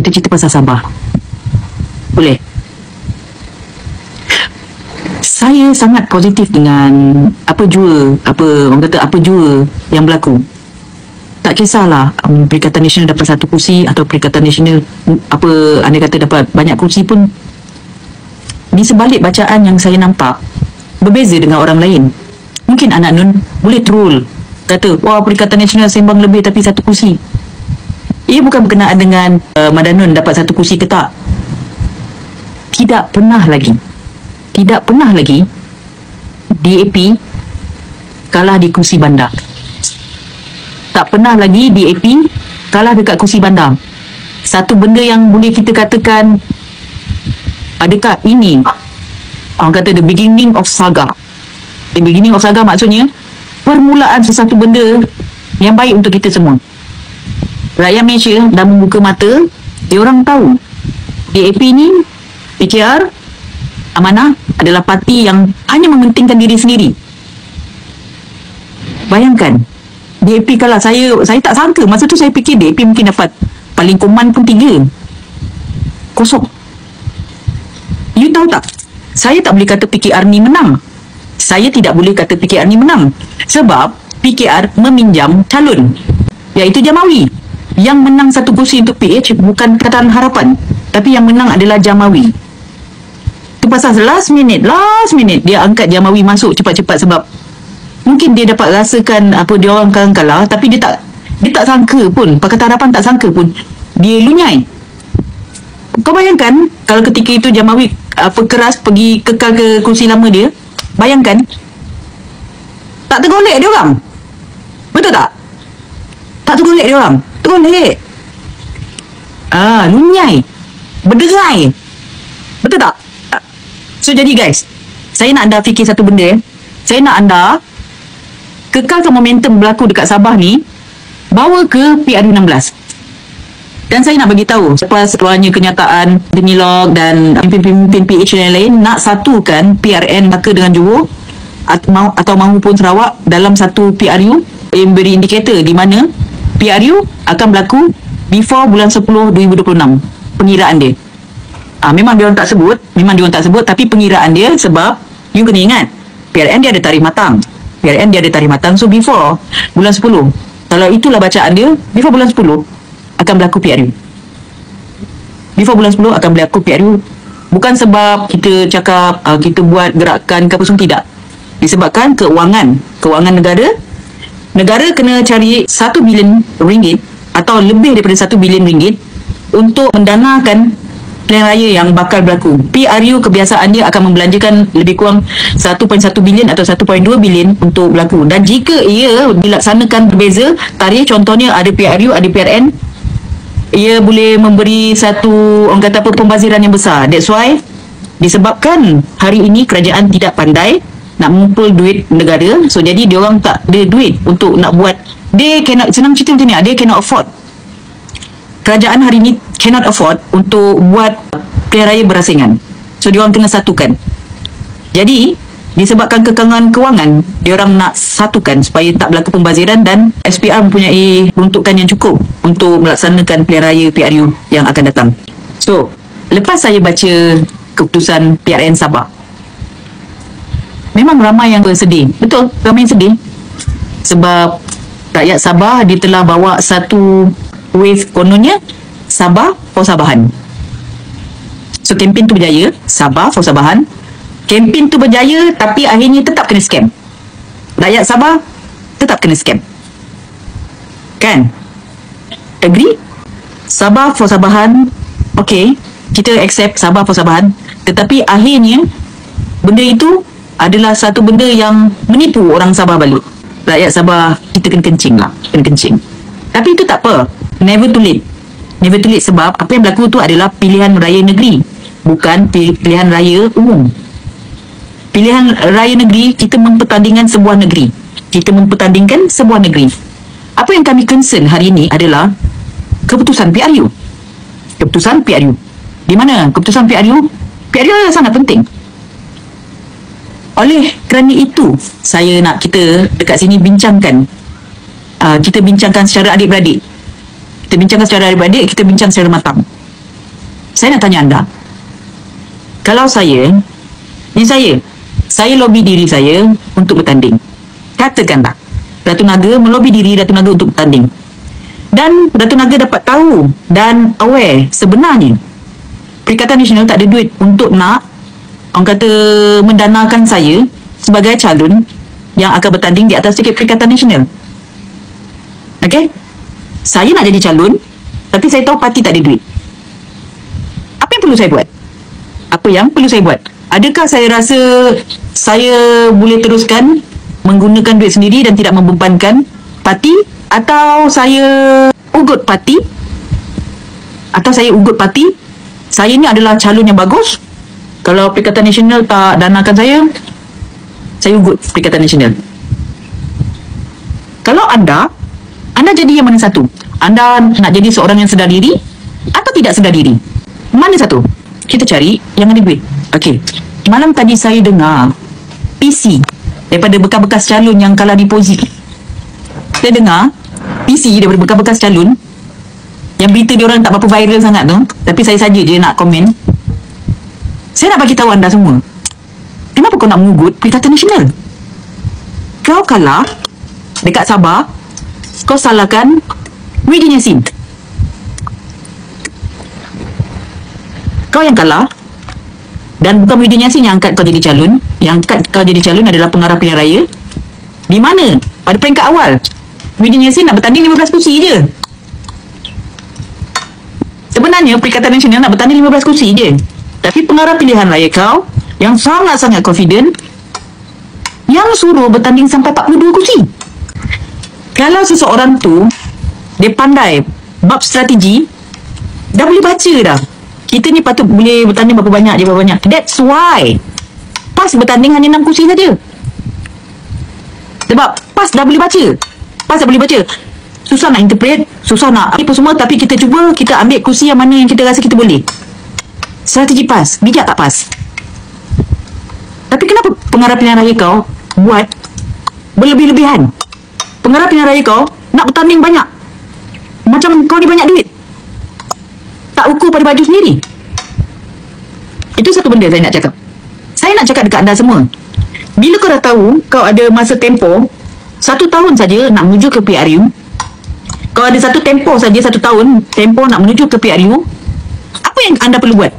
kita cerita pasal Sabah. Boleh? Saya sangat positif dengan apa jua yang berlaku. Tak kisahlah Perikatan Nasional dapat satu kursi atau Perikatan Nasional anda kata dapat banyak kursi pun, di sebalik bacaan yang saya nampak berbeza dengan orang lain. Mungkin anak Nun boleh troll, kata wah Perikatan Nasional sembang lebih tapi satu kursi. Ia bukan berkenaan dengan Madanun dapat satu kursi ke tak. Tidak pernah lagi DAP kalah di kursi bandar. Tak pernah lagi DAP kalah dekat kursi bandar. Satu benda yang boleh kita katakan, adakah ini orang kata the beginning of saga. The beginning of saga maksudnya permulaan sesuatu benda yang baik untuk kita semua. Rakyat Malaysia dah membuka mata. Dia orang tahu DAP ni, PKR, Amanah adalah parti yang hanya mementingkan diri sendiri. Bayangkan DAP kalah. Saya tak sangka. Masa tu saya fikir DAP mungkin dapat paling koman pun 3-0. You tahu tak, saya tak boleh kata PKR ni menang. Saya tidak boleh kata PKR ni menang sebab PKR meminjam calon, iaitu Jamawi. Yang menang satu kursi untuk PH bukan Pakatan Harapan, tapi yang menang adalah Jamawi. Itu pasal last minute dia angkat Jamawi masuk cepat-cepat sebab mungkin dia dapat rasakan apa dia orang kalah, tapi dia tak sangka pun, Pakatan Harapan tak sangka pun dia lunyai. Kau bayangkan kalau ketika itu Jamawi keras pergi kekal ke kursi lama dia, bayangkan tak tergolek dia orang. Betul tak? Tak tergolek dia orang. Tergolek. Lunyai. Berderai. Betul tak? So jadi guys, saya nak anda fikir satu benda. Saya nak anda kekalkan momentum berlaku dekat Sabah ni, bawa ke PRU 16. Dan saya nak bagi tahu, selepas keluarnya kenyataan Denilog dan pimpin-pimpin PH yang lain nak satukan PRN Melaka dengan Johor atau mahupun Sarawak dalam satu PRU, yang beri indikator di mana PRU akan berlaku before bulan 10 2026. Pengiraan dia. Memang dia orang tak sebut, tapi pengiraan dia sebab you kena ingat PRN dia ada tarikh matang. So before bulan 10, kalau itulah bacaan dia, before bulan 10 akan berlaku PRU. Bukan sebab kita cakap kita buat gerakan ke apa semua, tidak. Disebabkan kewangan negara kena cari 1 bilion ringgit atau lebih daripada 1 bilion ringgit untuk mendanakan pilihan raya yang bakal berlaku. PRU kebiasaan dia akan membelanjakan lebih kurang 1.1 bilion atau 1.2 bilion untuk berlaku. Dan jika ia dilaksanakan berbeza tarikh, contohnya ada PRU, ada PRN, ia boleh memberi satu orang kata pembaziran yang besar. That's why disebabkan hari ini kerajaan tidak pandai nak mengumpul duit negara, so jadi dia orang tak ada duit untuk nak buat. Dia senang cerita macam ni, dia cannot afford. Kerajaan hari ini cannot afford untuk buat pilihan raya berasingan. So dia orang kena satukan. Jadi disebabkan kekangan kewangan, dia orang nak satukan supaya tak berlaku pembaziran, dan SPR mempunyai peruntukan yang cukup untuk melaksanakan pilihan raya PRU yang akan datang. So lepas saya baca keputusan PRN Sabah, memang ramai yang bersedih. Betul, ramai yang sedih sebab rakyat Sabah dia telah bawa satu wave, kononnya Sabah for Sabahan. So kempen tu berjaya, Sabah for Sabahan. Kempen tu berjaya tapi akhirnya tetap kena scam. Rakyat Sabah tetap kena scam. Kan? Agree? Sabah for Sabahan, okay, kita accept Sabah for Sabahan, tetapi akhirnya benda itu adalah satu benda yang menipu orang Sabah balik. Rakyat Sabah kita kena kencing lah, tapi itu tak apa, never too late sebab apa yang berlaku tu adalah pilihan raya negeri, bukan pilihan raya umum. Pilihan raya negeri, kita mempertandingkan sebuah negeri. Apa yang kami concern hari ini adalah keputusan PRU. Di mana keputusan PRU adalah sangat penting. Oleh kerana itu, saya nak kita dekat sini bincangkan. Kita bincangkan secara adik-beradik. Kita bincang secara matang. Saya nak tanya anda, kalau saya lobby diri saya untuk bertanding. Katakanlah Ratu Naga melobi diri Ratu Naga untuk bertanding, dan Ratu Naga dapat tahu dan aware sebenarnya Perikatan Nasional tak ada duit untuk nak, orang kata, mendanakan saya sebagai calon yang akan bertanding di atas tiket Perikatan Nasional. Okey? Saya nak jadi calon, tapi saya tahu parti tak ada duit. Apa yang perlu saya buat? Apa yang perlu saya buat? Adakah saya rasa saya boleh teruskan menggunakan duit sendiri dan tidak membebankan parti, atau saya ugut parti? Saya ni adalah calon yang bagus. Kalau Perikatan Nasional tak danakan saya ugut Perikatan Nasional. Kalau anda jadi yang mana satu? Anda nak jadi seorang yang sedar diri atau tidak sedar diri? Mana satu? Kita cari yang ada duit. Okey. Malam tadi saya dengar PC daripada bekas-bekas calon yang kalah deposit. Saya dengar PC daripada bekas-bekas calon yang berita diorang tak berapa viral sangat tu, tapi saya saja je nak komen. Saya nak bagi tahu anda semua, kenapa kau nak mengugut Perikatan Nasional? Kau kalah dekat Sabah, kau salahkan Muhyiddin Yassin. Kau yang kalah, dan bukan Muhyiddin Yassin yang angkat kau jadi calon. Yang angkat kau jadi calon adalah pengarah pilihan raya. Di mana? Pada peringkat awal Muhyiddin Yassin nak bertanding 15 kursi je. Sebenarnya Perikatan Nasional nak bertanding 15 kursi je, tapi pengarah pilihan raya kau yang sangat-sangat confident yang suruh bertanding sampai 42 kursi. Kalau seseorang tu dia pandai bab strategi, dah boleh baca dah, kita ni patut boleh bertanding berapa banyak je, berapa banyak. That's why PAS bertanding hanya 6 kursi saja. Sebab PAS dah boleh baca. Susah nak interpret, susah nak apa semua, tapi kita cuba, kita ambil kursi yang mana yang kita rasa kita boleh. Strategi PAS, bijak tak PAS? Tapi kenapa pengarah pilihan raya kau buat berlebih-lebihan? Pengarah pilihan raya kau nak bertanding banyak, macam kau ni banyak duit, tak ukur pada baju sendiri. Itu satu benda saya nak cakap. Saya nak cakap dekat anda semua, bila kau dah tahu kau ada masa tempoh 1 tahun saja nak menuju ke PRU, kau ada satu tempoh saja, 1 tahun tempoh nak menuju ke PRU, apa yang anda perlu buat?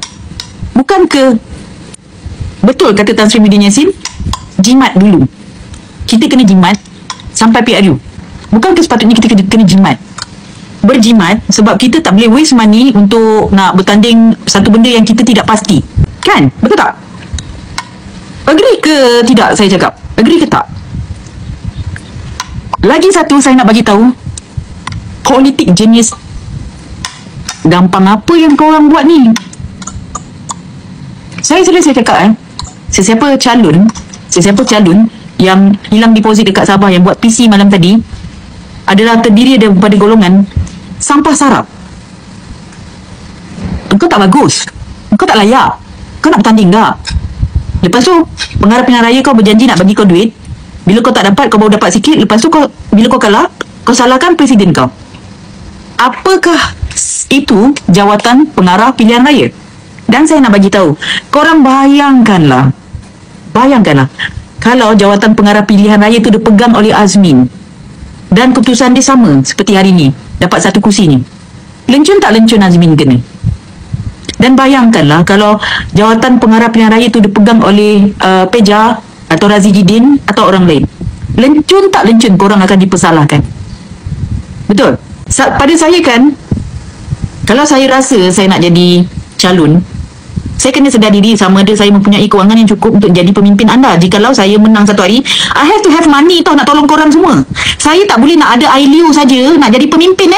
Bukan ke, betul kata Tan Sri Muhyiddin Yassin, jimat dulu. Kita kena jimat sampai PRU. Bukan ke sepatutnya kita kena jimat? Berjimat sebab kita tak boleh waste money untuk nak bertanding satu benda yang kita tidak pasti. Kan? Betul tak? Agree ke tidak saya cakap? Agree ke tak? Lagi satu saya nak bagi tahu, politik jenis gampang apa yang korang buat ni? Saya cakap sesiapa calon yang hilang deposit dekat Sabah yang buat PC malam tadi adalah terdiri daripada golongan sampah sarap. Kau tak bagus, kau tak layak, kau nak bertanding tak? Lepas tu pengarah pilihan raya kau berjanji nak bagi kau duit. Bila kau tak dapat, kau baru dapat sikit. Lepas tu bila kau kalah, kau salahkan presiden kau. Apakah itu jawatan pengarah pilihan raya? Dan saya nak bagi tahu, korang bayangkanlah kalau jawatan pengarah pilihan raya itu dipegang oleh Azmin dan keputusan dia sama seperti hari ni, dapat 1 kursi ni. Lencun tak lencun Azmin kena? Dan bayangkanlah kalau jawatan pengarah pilihan raya itu dipegang oleh Peja atau Razi Jidin atau orang lain. Lencun tak lencun korang akan dipersalahkan. Betul? Pada saya kan, kalau saya rasa saya nak jadi calon, saya kena sedar diri sama ada saya mempunyai kewangan yang cukup untuk jadi pemimpin anda. Jikalau saya menang satu hari, I have to have money tau nak tolong korang semua. Saya tak boleh nak ada Ailio saja nak jadi pemimpin.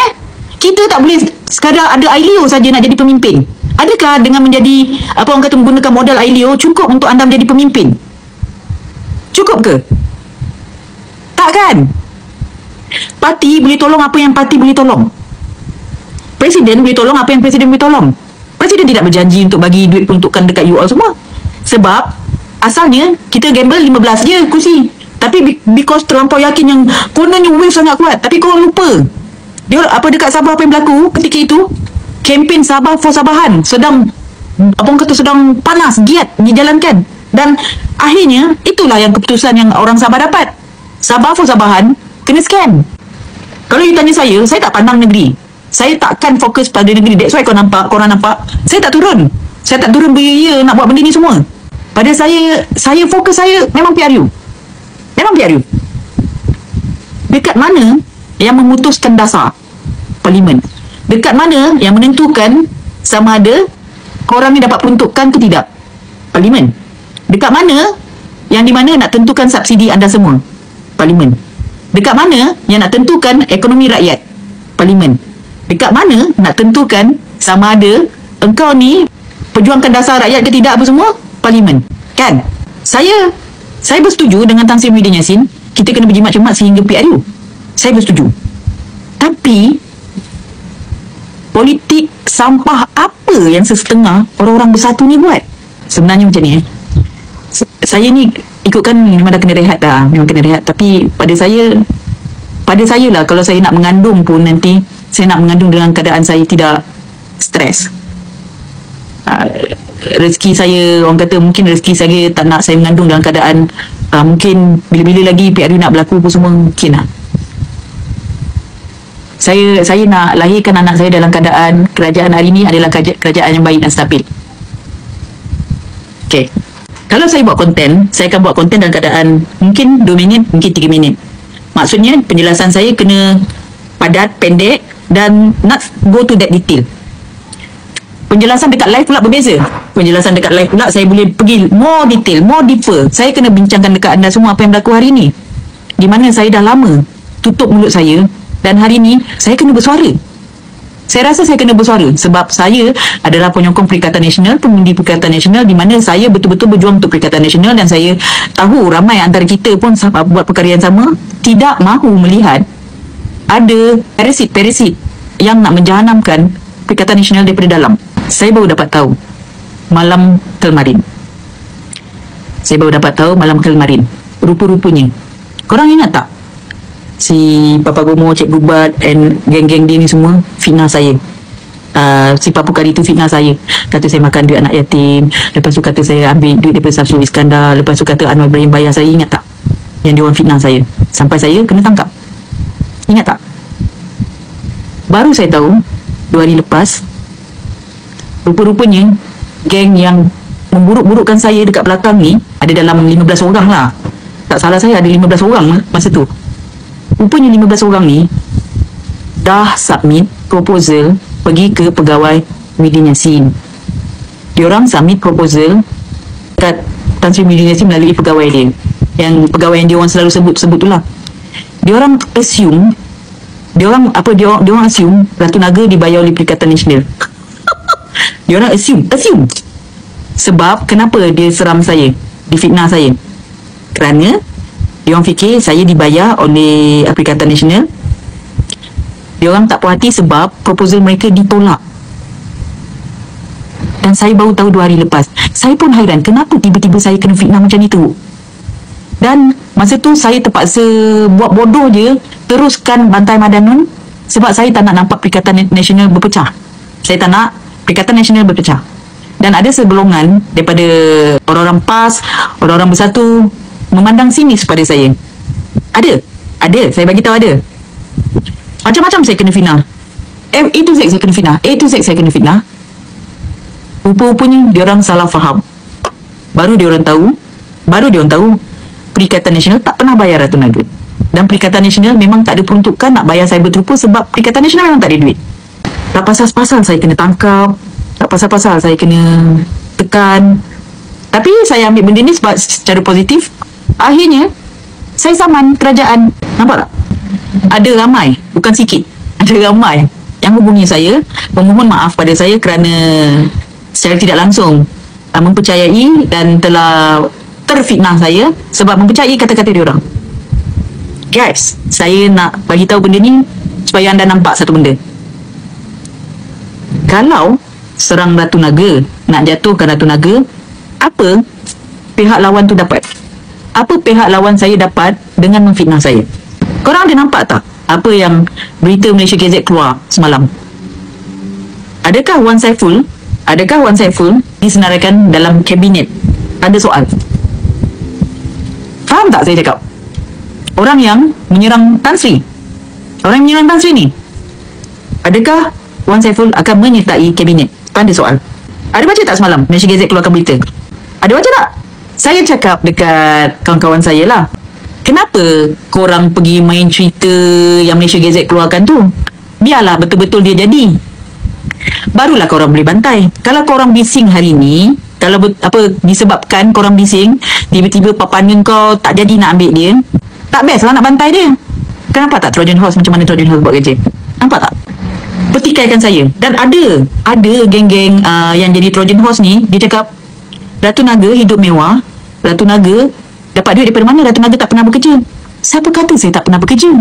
Kita tak boleh sekadar ada Ailio saja nak jadi pemimpin. Adakah dengan menjadi apa orang kata menggunakan modal Ailio cukup untuk anda menjadi pemimpin? Cukup ke? Tak kan? Parti boleh tolong apa yang parti boleh tolong. Presiden boleh tolong apa yang presiden boleh tolong. Presiden tidak berjanji untuk bagi duit peruntukan dekat you all semua. Sebab asalnya kita gamble 15 je kursi. Tapi because terlampau yakin yang kononnya wave sangat kuat, tapi korang lupa dia apa dekat Sabah apa yang berlaku ketika itu. kempen Sabah for Sabahan sedang, abang kata, sedang panas, giat dijalankan. Dan akhirnya itulah yang keputusan yang orang Sabah dapat. Sabah for Sabahan kena scam. Kalau you tanya saya tak pandang negeri. Saya takkan fokus pada negeri. That's why korang nampak saya tak turun. Saya tak turun beria nak buat benda ni semua. Pada saya fokus saya memang PRU. Memang PRU. Dekat mana yang memutuskan dasar? Parlimen. Dekat mana yang menentukan sama ada korang ni dapat peruntukan ke tidak? Parlimen. Dekat mana yang di mana nak tentukan subsidi anda semua? Parlimen. Dekat mana yang nak tentukan ekonomi rakyat? Parlimen. Dekat mana nak tentukan sama ada engkau ni perjuangkan dasar rakyat ke tidak apa semua? Parlimen. Kan? Saya bersetuju dengan Tan Sri Muhyiddin Yassin, kita kena berjimat cermat sehingga PRU. Saya bersetuju. Tapi politik sampah apa yang sesetengah orang-orang bersatu ni buat? Sebenarnya macam ni saya ni ikutkan memang dah kena rehat dah. Memang kena rehat. Tapi pada saya lah, kalau saya nak mengandung pun nanti, saya nak mengandung dengan keadaan saya tidak stres. Rezeki saya, orang kata mungkin rezeki saya tak nak saya mengandung dalam keadaan mungkin bila-bila lagi PRU nak berlaku pun semua, mungkin lah. Saya nak lahirkan anak saya dalam keadaan kerajaan hari ni adalah kerajaan yang baik dan stabil. Okay. Kalau saya buat konten, saya akan buat konten dalam keadaan mungkin 2 minit, mungkin 3 minit. Maksudnya penjelasan saya kena padat, pendek dan not go to that detail. Penjelasan dekat live pula berbeza. Penjelasan dekat live pula saya boleh pergi more detail, more deeper. Saya kena bincangkan dekat anda semua apa yang berlaku hari ni. Di mana saya dah lama tutup mulut saya dan hari ni saya kena bersuara. Saya rasa saya kena bersuara sebab saya adalah penyokong Perikatan Nasional, pengundi Perikatan Nasional, di mana saya betul-betul berjuang untuk Perikatan Nasional. Dan saya tahu ramai antara kita pun buat perkara yang sama, tidak mahu melihat ada parasit yang nak menjahanamkan Perikatan Nasional daripada dalam. Saya baru dapat tahu malam kemarin. Rupa-rupanya, korang ingat tak si Papa Gomo, Cik Bubat and geng-geng dia ni semua fitnah saya. Si Papu Kari tu fitnah saya, kata saya makan duit anak yatim, lepas tu kata saya ambil duit daripada Samsul Iskandar, lepas tu kata Anwar Ibrahim bayar saya. Ingat tak yang dia orang fitnah saya sampai saya kena tangkap? Ingat tak? Baru saya tahu 2 hari lepas, rupa-rupanya geng yang memburuk-burukkan saya dekat belakang ni ada dalam 15 orang lah. Tak salah saya ada 15 orang masa tu. Rupanya 15 orang ni dah submit proposal pergi ke pegawai Muhyiddin Yassin. Diorang submit proposal kat Tan Sri Muhyiddin Yassin melalui pegawai dia, yang pegawai yang diorang selalu sebut tu lah. Diorang assume Ratu Naga dibayar oleh Perikatan Nasional. Diorang assume. Sebab kenapa dia seram saya, difitnah saya? Kerana diorang fikir saya dibayar oleh Perikatan Nasional. Diorang tak puas hati sebab proposal mereka ditolak. Dan saya baru tahu 2 hari lepas. Saya pun hairan, kenapa tiba-tiba saya kena fitnah macam itu? Dan masa tu saya terpaksa buat bodoh je, teruskan bantai Madanun, sebab saya tak nak nampak Perikatan Nasional berpecah. Saya tak nak Perikatan Nasional berpecah. Dan ada segolongan daripada orang-orang PAS, orang-orang Bersatu memandang sinis pada saya. Ada, saya bagi tahu ada. Macam-macam saya kena fitnah. A to Z saya kena fitnah. Rupa-rupanya diorang salah faham. Baru diorang tahu Perikatan Nasional tak pernah bayar Ratu Naga. Dan Perikatan Nasional memang tak ada peruntukan nak bayar saya berterupa sebab Perikatan Nasional memang tak ada duit. Tak pasal-pasal saya kena tangkap, tak pasal-pasal saya kena tekan. Tapi saya ambil benda ni sebab secara positif. Akhirnya saya saman kerajaan. Nampak tak? Ada ramai, bukan sikit, ada ramai yang hubungi saya, memohon maaf pada saya kerana secara tidak langsung mempercayai dan telah terfitnah saya sebab mempercayai kata-kata diorang. Guys, saya nak bagi tahu benda ni supaya anda nampak satu benda. Kalau serang Ratu Naga, nak jatuhkan Ratu Naga, apa pihak lawan tu dapat? Apa pihak lawan saya dapat dengan memfitnah saya? Korang ada nampak tak apa yang berita Malaysia Gazette keluar semalam? Adakah Wan Saiful disenaraikan dalam kabinet? Ada soal. Faham tak saya cakap? Orang yang menyerang Tan Sri ni, adakah Wan Saiful akan menyertai kabinet? Ada soal. Ada baca tak semalam Malaysia Gazette keluarkan berita? Ada baca tak? Saya cakap dekat kawan-kawan saya lah, kenapa korang pergi main cerita yang Malaysia Gazette keluarkan tu? Biarlah betul-betul dia jadi, barulah korang boleh bantai. Kalau korang bising hari ni, kalau disebabkan korang bising, tiba-tiba papannya kau tak jadi nak ambil dia, tak best lah nak bantai dia. Kenapa tak Trojan Horse macam mana Trojan Horse buat kerja? Nampak tak? Pertikaikan saya. Dan ada geng-geng yang jadi Trojan Horse ni, dia cakap Ratu Naga hidup mewah, Ratu Naga dapat duit daripada mana? Ratu Naga tak pernah bekerja. Siapa kata saya tak pernah bekerja?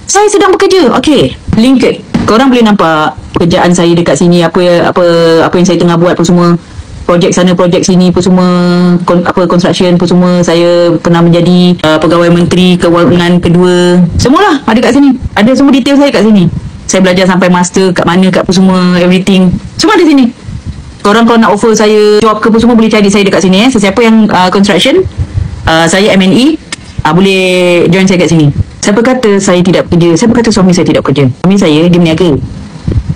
Saya sedang bekerja. Okey, linked. Korang boleh nampak pekerjaan saya dekat sini, apa yang saya tengah buat apa semua. Projek sana, projek sini apa semua, construction apa semua. Saya pernah menjadi pegawai menteri kewangan kedua. Semualah ada kat sini. Ada semua detail saya kat sini. Saya belajar sampai master kat mana, kat apa semua, everything. Semua ada sini. Korang kalau nak offer saya job ke apa semua, boleh cari saya dekat sini. Sesiapa yang construction, saya MNE, boleh join saya kat sini. Siapa kata saya tidak bekerja? Siapa kata suami saya tidak bekerja? Suami saya dia berniaga.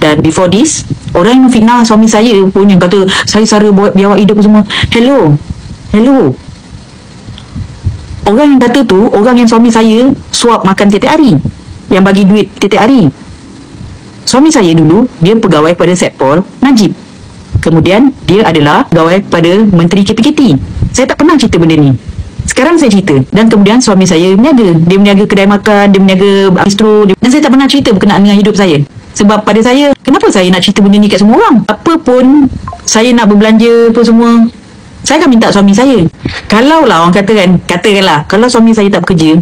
Dan before this, orang yang fitnah suami saya pun, yang kata saya sara buat biawak hidup semua. Hello. Orang yang kata tu, orang yang suami saya suap makan tiap hari, yang bagi duit tiap hari. Suami saya dulu, dia pegawai pada Setpol Najib. Kemudian, dia adalah pegawai pada Menteri KPKT. Saya tak pernah cerita benda ni. Sekarang saya cerita. Dan kemudian suami saya berniaga. Dia berniaga kedai makan, dia berniaga bistro. Dan saya tak pernah cerita berkenaan dengan hidup saya. Sebab pada saya, kenapa saya nak cerita benda ni kat semua orang? Apa pun saya nak berbelanja apa semua, saya akan minta suami saya. Kalau lah orang katakanlah, kalau suami saya tak bekerja,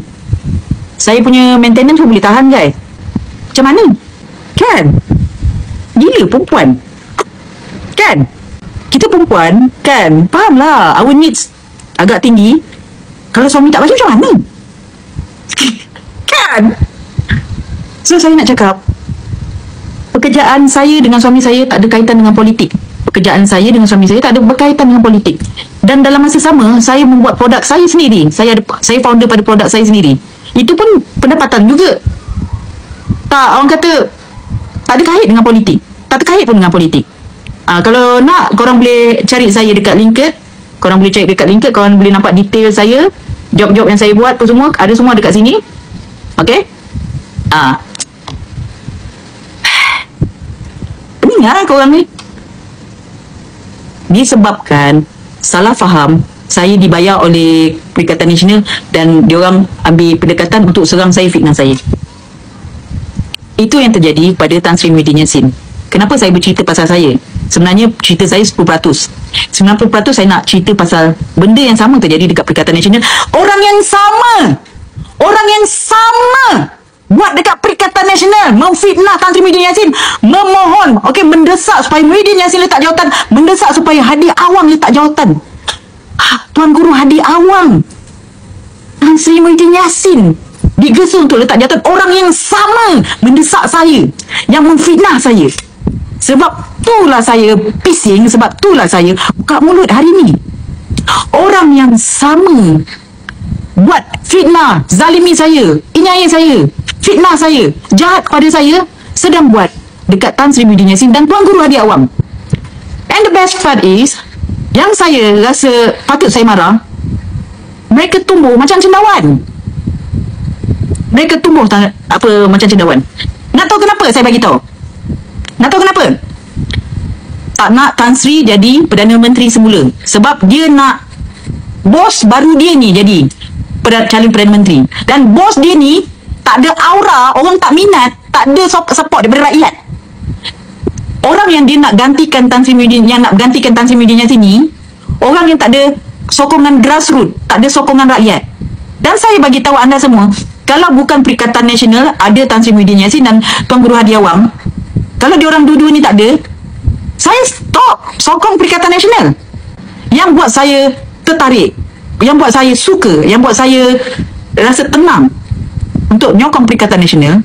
saya punya maintenance pun boleh tahan, guys. Macam mana? Kan? Gila perempuan. Kan? Kita perempuan, kan? Faham lah, our needs agak tinggi. Kalau suami tak bagi macam mana? Kan? So saya nak cakap, pekerjaan saya dengan suami saya tak ada kaitan dengan politik. Pekerjaan saya dengan suami saya tak ada berkaitan dengan politik. Dan dalam masa sama, saya membuat produk saya sendiri. Saya founder pada produk saya sendiri. Itu pun pendapatan juga. Tak, orang kata tak ada kait dengan politik. Tak terkait pun dengan politik. Kalau nak, korang boleh cari saya dekat LinkedIn. Korang boleh cari dekat LinkedIn. Korang boleh nampak detail saya, job-job yang saya buat apa semua. Ada semua dekat sini. Okay? Dengar korang ni. Disebabkan salah faham, saya dibayar oleh Perikatan Nasional dan diorang ambil pendekatan untuk serang saya, fitnah saya. Itu yang terjadi pada Tan Sri Muhyiddin Yassin. Kenapa saya bercerita pasal saya? Sebenarnya cerita saya 10%. 90% saya nak cerita pasal benda yang sama terjadi dekat Perikatan Nasional. Orang yang sama buat dekat Perikatan Nasional, memfitnah Tan Sri Muhyiddin Yassin, memohon, mendesak supaya Muhyiddin Yassin letak jawatan, mendesak supaya Hadi Awang letak jawatan. Tuan Guru Hadi Awang, Tan Sri Muhyiddin Yassin digesa untuk letak jawatan. Orang yang sama mendesak saya, yang memfitnah saya. Sebab itulah saya pising, sebab itulah saya buka mulut hari ni. Orang yang sama buat fitnah, zalimi saya, inyai saya, fitnah saya, jahat kepada saya, sedang buat dekat Tan Sri Muhyiddin Yassin dan Tuan Guru Hadi Awang. And the best part is, yang saya rasa patut saya marah, mereka tumbuh macam cendawan. Mereka tumbuh macam cendawan. Nak tahu kenapa saya bagi tahu? Nak tahu kenapa? Tak nak Tan Sri jadi Perdana Menteri semula. Sebab dia nak bos baru dia ni jadi calon Perdana Menteri. Dan bos dia ni tak ada aura, orang tak minat, tak ada support daripada rakyat. Orang yang dia nak gantikan Tan Sri Muhyiddin, yang nak gantikan Tan Sri Muhyiddin Yassin ni, orang yang tak ada sokongan grassroots, tak ada sokongan rakyat. Dan saya bagi tahu anda semua, kalau bukan Perikatan Nasional, ada Tan Sri Muhyiddin Yassin dan Tuan Guru Hadi Awang, kalau diorang dua-dua ni tak ada, saya stop sokong Perikatan Nasional. Yang buat saya tertarik, yang buat saya suka, yang buat saya rasa tenang untuk nyokong Perikatan Nasional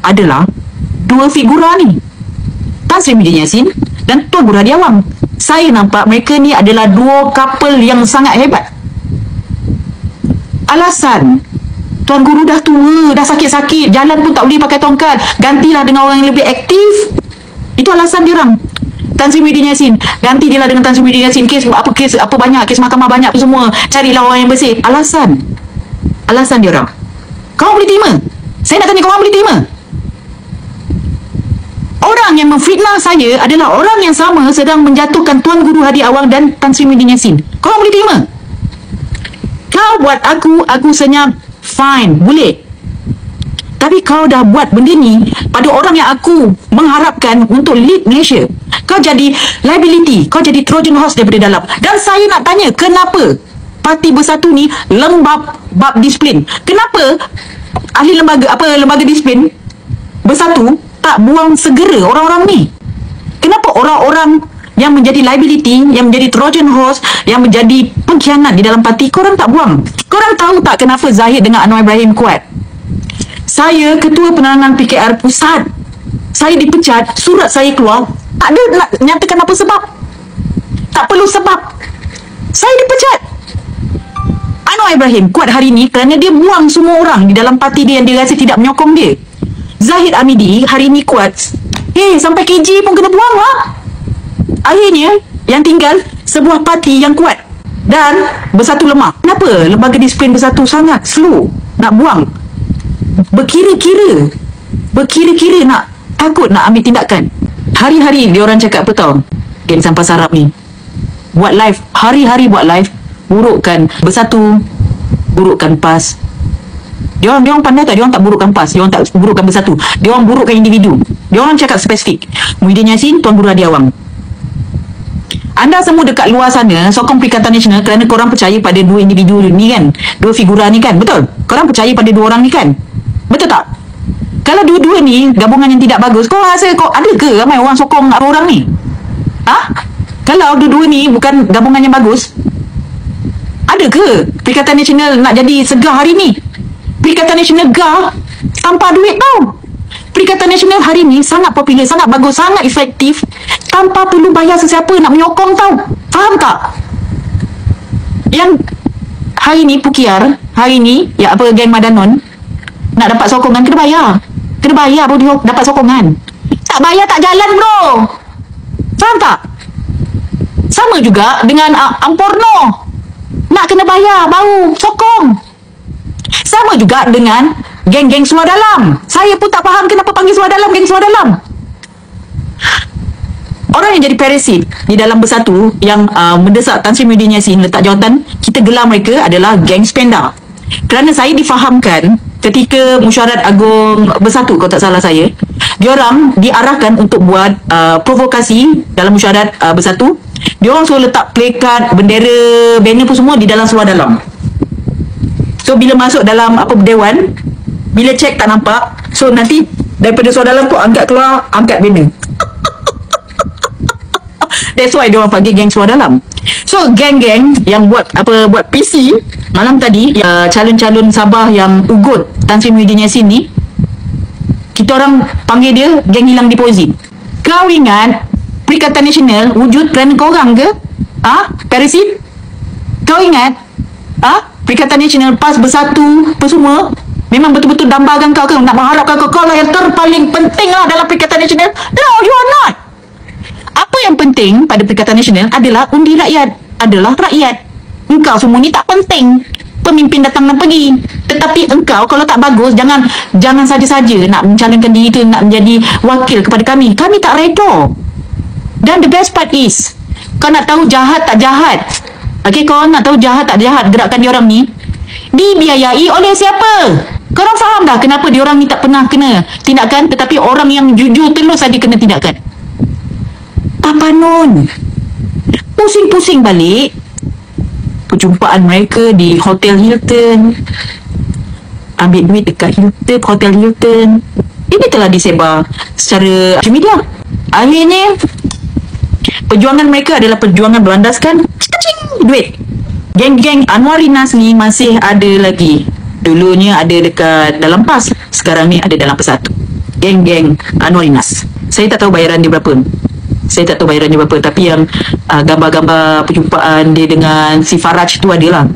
adalah dua figura ni, Tan Sri Muhyiddin Yassin dan Tuan Guru Hadi Awang. Saya nampak mereka ni adalah dua couple yang sangat hebat. Alasan Tuan Guru dah tua, dah sakit-sakit, jalan pun tak boleh pakai tongkat, gantilah dengan orang yang lebih aktif. Itu alasan dia orang. Tan Sri Muhyiddin Yassin, ganti dia lah dengan Tan Sri Muhyiddin Yassin. Kes apa banyak, kes mahkamah banyak apa semua, carilah orang yang bersih. Alasan dia orang. Kau boleh terima? Saya nak tanya, kau boleh terima? Orang yang memfitnah saya adalah orang yang sama sedang menjatuhkan Tuan Guru Hadi Awang dan Tan Sri Muhyiddin Yassin. Kau boleh terima? Kau buat aku senyap, fine, boleh. Tapi kau dah buat benda ni pada orang yang aku mengharapkan untuk lead Malaysia. Kau jadi liability, kau jadi Trojan horse daripada dalam. Dan saya nak tanya, kenapa Parti Bersatu ni lembab bab disiplin? Kenapa ahli lembaga disiplin Bersatu tak buang segera orang-orang ni? Kenapa orang-orang yang menjadi liability, yang menjadi Trojan horse, yang menjadi pengkhianat di dalam parti, korang tak buang? Korang tahu tak kenapa Zahid dengan Anwar Ibrahim kuat? Saya ketua penerangan PKR pusat, saya dipecat, surat saya keluar, tak ada nak nyatakan apa sebab, tak perlu sebab, saya dipecat. Anwar Ibrahim kuat hari ni kerana dia buang semua orang di dalam parti dia yang dia rasa tidak menyokong dia. Zahid Hamidi hari ni kuat, sampai KG pun kena buang lah. Akhirnya yang tinggal sebuah parti yang kuat dan Bersatu lemah. Kenapa lembaga disiplin Bersatu sangat slow nak buang? Berkira-kira nak takut nak ambil tindakan. Hari-hari dia orang cakap apa tau, geng Sampah Sarap ni buat live, hari-hari buat live, burukkan Bersatu, burukkan PAS. Dia orang pandai tak? Dia orang tak burukkan PAS, dia orang tak burukkan Bersatu, dia orang burukkan individu. Dia orang cakap spesifik Muhyiddin Yassin, Tuan Guru Hadi Awang. Anda semua dekat luar sana sokong Perikatan Nasional kerana korang percaya pada dua individu ni kan, dua figura ni kan, betul? Korang percaya pada dua orang ni kan, betul tak? Kalau dua-dua ni gabungan yang tidak bagus, kau rasa kau ada ke ramai orang sokong orang ni? Kalau dua-dua ni bukan gabungan yang bagus, ada ke Perikatan Nasional nak jadi segar hari ni? Perikatan Nasional gar tanpa duit tau. Perikatan Nasional hari ni sangat popular, sangat bagus, sangat efektif, tanpa perlu bayar sesiapa nak menyokong tau. Faham tak? Yang hari ni Pukiar, hari ni ya apa geng Madanon nak dapat sokongan kena bayar. Kena bayar baru dia dapat sokongan. Tak bayar tak jalan bro. Faham tak? Sama juga dengan Amporno. Nak kena bayar baru sokong. Sama juga dengan geng-geng Suar Dalam. Saya pun tak faham kenapa panggil Suar Dalam, geng Suar Dalam. Orang yang jadi parasit di dalam Bersatu yang mendesak Tan Sri Muhyiddin Yassin letak jawatan, kita gelar mereka adalah geng Spenda. Kerana saya difahamkan ketika Mesyuarat Agung Bersatu, kalau tak salah saya, diorang diarahkan untuk buat provokasi dalam Mesyuarat Bersatu. Diorang suruh letak plakat, bendera, banner pun semua di dalam Suar Dalam. So bila masuk dalam dewan, bila cek tak nampak, so nanti daripada Suar Dalam tu angkat keluar, angkat banner. That's why diorang panggil geng Suar Dalam. So geng-geng yang buat PC malam tadi, calon-calon Sabah yang ugut Tan Sri Muhyiddin Yassin ni, kita orang panggil dia geng hilang deposit. Kau ingat Perikatan Nasional wujud kerana korang ke? Parasit? Kau ingat? Perikatan Nasional, PAS, Bersatu apa semua memang betul-betul dambakan kau ke? Nak mengharapkan kau lah yang terpaling penting lah dalam Perikatan Nasional? No, you are not. Apa yang penting pada Perikatan Nasional adalah undi rakyat, adalah rakyat. Engkau semua ni tak penting. Pemimpin datang dan pergi. Tetapi engkau kalau tak bagus, jangan saja-saja nak mencalonkan diri tu nak menjadi wakil kepada kami. Kami tak redha. Dan the best part is, kau nak tahu jahat tak jahat? Okay, kau nak tahu jahat tak jahat gerakan diorang ni? Dibiayai oleh siapa? Korang faham dah kenapa diorang ni tak pernah kena tindakan, tetapi orang yang jujur terus saja kena tindakan? Tapanun. Pusing-pusing balik perjumpaan mereka di Hotel Hilton, ambil duit dekat Hilton, Hotel Hilton. Ini telah disebar secara social media. Akhirnya perjuangan mereka adalah perjuangan berlandaskan duit. Geng-geng Anwarinas ni masih ada lagi. Dulunya ada dekat dalam PAS, sekarang ni ada dalam Bersatu. Geng-geng Anwarinas. Saya tak tahu bayaran dia berapa. Saya tak tahu bayaran dia berapa. Tapi yang gambar-gambar perjumpaan dia dengan si Faraj tu adalah.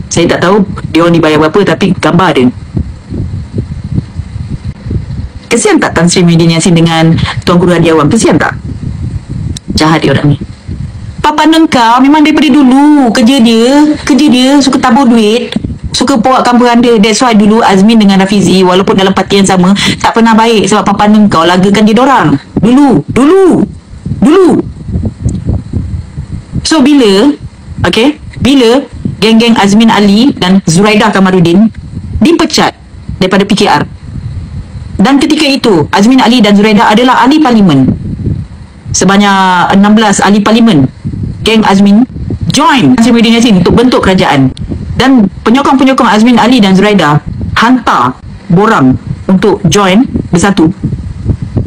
Saya tak tahu dia orang dibayar berapa, tapi gambar ada. Kesian tak Tan Sri Muhyiddin Yassin dengan Tuan Guru Hadi Awang? Kesian tak? Jahat dia orang ni. Papa Nengkau memang daripada dulu kerja dia suka tabur duit, suka poakkan beranda. That's why dulu Azmin dengan Rafizi walaupun dalam parti yang sama tak pernah baik, sebab Papa Nengkau lagakan dia dorang. Dulu. So bila geng-geng Azmin Ali dan Zuraidah Kamarudin dipecat daripada PKR, dan ketika itu Azmin Ali dan Zuraidah adalah ahli parlimen, sebanyak 16 ahli parlimen, geng Azmin join Tan Sri Muhyiddin Yassin untuk bentuk kerajaan, dan penyokong-penyokong Azmin Ali dan Zuraidah hantar borang untuk join Bersatu,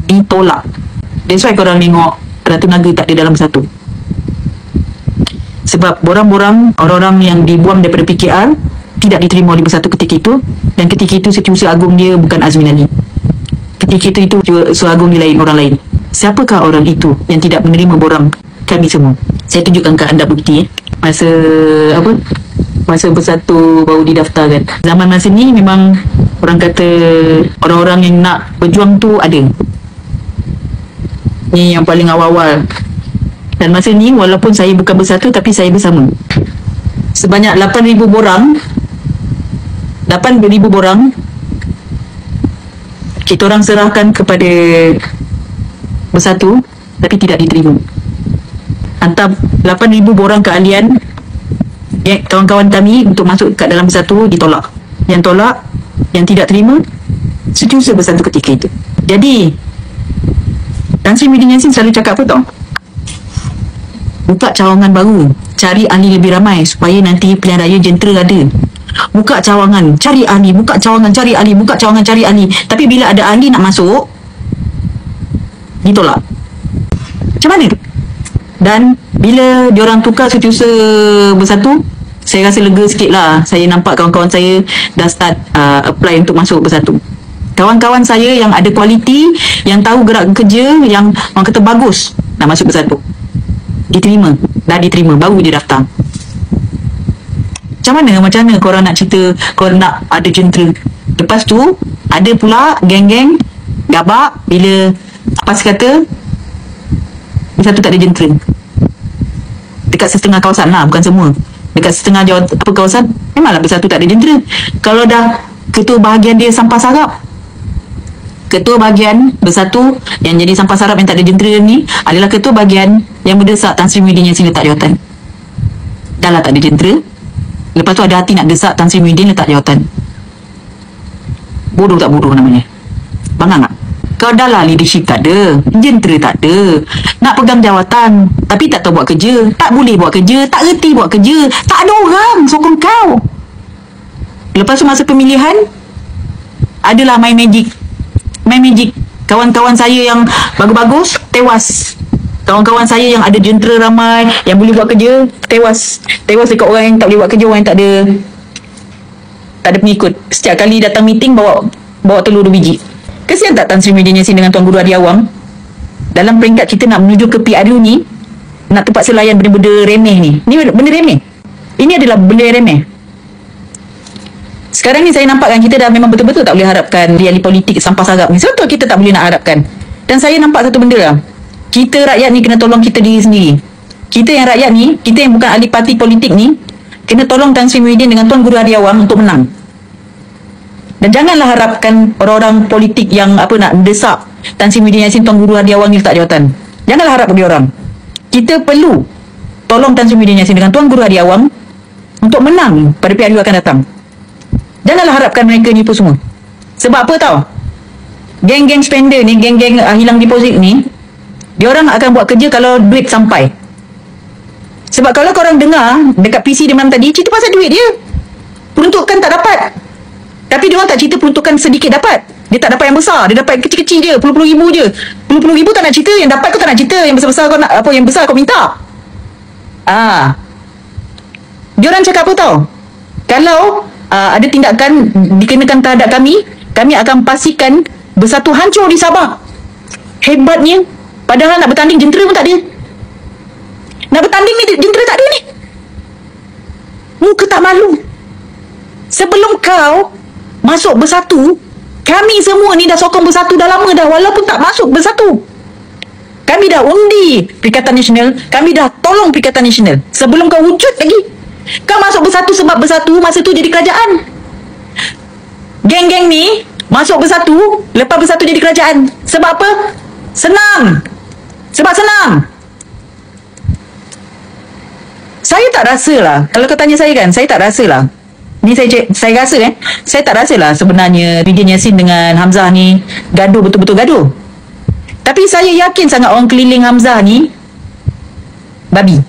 ditolak. That's why korang tengok Ratu Naga tak ada dalam Bersatu, sebab borang-borang orang-orang yang dibuang daripada PKR tidak diterima di Bersatu ketika itu. Dan ketika itu Setiausaha Agung dia bukan Azmin Ali, ketika itu Setiausaha Agung dia lain, orang lain. Siapakah orang itu yang tidak menerima borang kami semua? Saya tunjukkan ke anda bukti masa Bersatu baru didaftarkan. Zaman masa ni memang orang kata orang-orang yang nak berjuang tu ada. Ni yang paling awal-awal. Dan masa ni walaupun saya bukan Bersatu, tapi saya bersama. Sebanyak 8,000 borang kita orang serahkan kepada Bersatu, tapi tidak diterima. Hantar 8,000 borang keahlian kawan-kawan kami untuk masuk kat dalam Bersatu, ditolak. Yang tolak, yang tidak terima, Setiausaha Bersatu ketika itu. Jadi Tan Sri Muhyiddin Yassin selalu cakap apa tau? Buka cawangan baru, cari ahli lebih ramai supaya nanti pilihan raya jentera ada. Buka cawangan, cari ahli, buka cawangan, cari ahli, buka cawangan, cari ahli. Tapi bila ada ahli nak masuk, ditolak. Macam mana? Dan bila diorang tukar Setiausaha Bersatu, saya rasa lega sikit lah. Saya nampak kawan-kawan saya dah start apply untuk masuk Bersatu. Kawan-kawan saya yang ada kualiti, yang tahu gerak kerja, yang orang kata bagus, nak masuk Bersatu, dah diterima, baru dia daftar. Macam mana korang nak cerita korang nak ada jentera? Lepas tu ada pula geng-geng gabak bila PAS kata Bersatu tak ada jentera. Dekat setengah kawasan lah, bukan semua. Dekat setengah kawasan memanglah Bersatu tak ada jentera. Kalau dah ketua bahagian dia sampah sarap, ketua bahagian Bersatu yang jadi sampah sarap yang tak ada jentera ni adalah ketua bahagian yang mendesak Tan Sri Muhyiddin Yassin letak jawatan. Dah lah tak ada jentera, lepas tu ada hati nak desak Tan Sri Muhyiddin letak jawatan. Bodoh tak bodoh namanya? Bangang tak? Kau dah lah leadership tak ada, jentera tak ada, nak pegang jawatan tapi tak tahu buat kerja, tak boleh buat kerja, tak reti buat kerja, tak ada orang sokong kau. Lepas tu masa pemilihan adalah main magic. Kawan-kawan saya yang bagus-bagus tewas. Kawan-kawan saya yang ada jentera ramai, yang boleh buat kerja, tewas dekat orang yang tak boleh buat kerja, orang yang tak ada pengikut. Setiap kali datang meeting bawa telur 2 biji. Kesian tak Tan Sri Muhyiddin Yassin dengan Tuan Guru Hadi Awang? Dalam peringkat kita nak menuju ke PRU ni, nak terpaksa layan benda-benda remeh ni. Ni benda remeh. Ini adalah benda yang remeh. Sekarang ni saya nampakkan kita dah memang betul-betul tak boleh harapkan di ahli politik sampah sarap ni. Betul kita tak boleh nak harapkan. Dan saya nampak satu benda lah. Kita rakyat ni kena tolong kita diri sendiri. Kita yang rakyat ni, kita yang bukan ahli parti politik ni, kena tolong Tan Sri Muhyiddin dengan Tuan Guru Hadi Awang untuk menang. Dan janganlah harapkan orang-orang politik yang nak mendesak Tan Sri Muhyiddin Yassin, Tuan Guru Hadi Awang ni letak jawatan. Janganlah harap bagi orang. Kita perlu tolong Tan Sri Muhyiddin Yassin dengan Tuan Guru Hadi Awang untuk menang pada PRU akan datang. Janganlah harapkan mereka nipu semua. Sebab apa tau? Geng-geng spender ni, geng-geng hilang deposit ni, diorang akan buat kerja kalau duit sampai. Sebab kalau korang dengar dekat PC dia malam tadi, cerita pasal duit dia, peruntukan tak dapat. Tapi dia orang tak cerita peruntukan sedikit dapat. Dia tak dapat yang besar, dia dapat kecil-kecil je, puluh-puluh ribu je. Puluh-puluh ribu tak nak cerita, yang dapat kau tak nak cerita, yang besar-besar kau nak apa, yang besar kau minta. Dia orang cakap apa tau? Kalau ada tindakan dikenakan terhadap kami akan pastikan Bersatu hancur di Sabah. Hebatnya. Padahal nak bertanding jentera pun tak ada. Nak bertanding ni jentera tak ada ni. Muka tak malu. Sebelum kau masuk bersatu, kami semua ni dah sokong bersatu dah lama dah, walaupun tak masuk bersatu. Kami dah undi Perikatan Nasional, kami dah tolong Perikatan Nasional sebelum kau wujud lagi. Kau masuk bersatu sebab bersatu masa tu jadi kerajaan. Geng-geng ni masuk bersatu, lepas bersatu jadi kerajaan. Sebab apa? Senang. Sebab senang. Saya tak rasa lah, kalau kau tanya saya kan, saya tak rasa lah. Ni saya rasa saya tak rasa lah sebenarnya Muhyiddin Yassin dengan Hamzah ni gaduh, betul-betul gaduh. Tapi saya yakin sangat orang keliling Hamzah ni babi.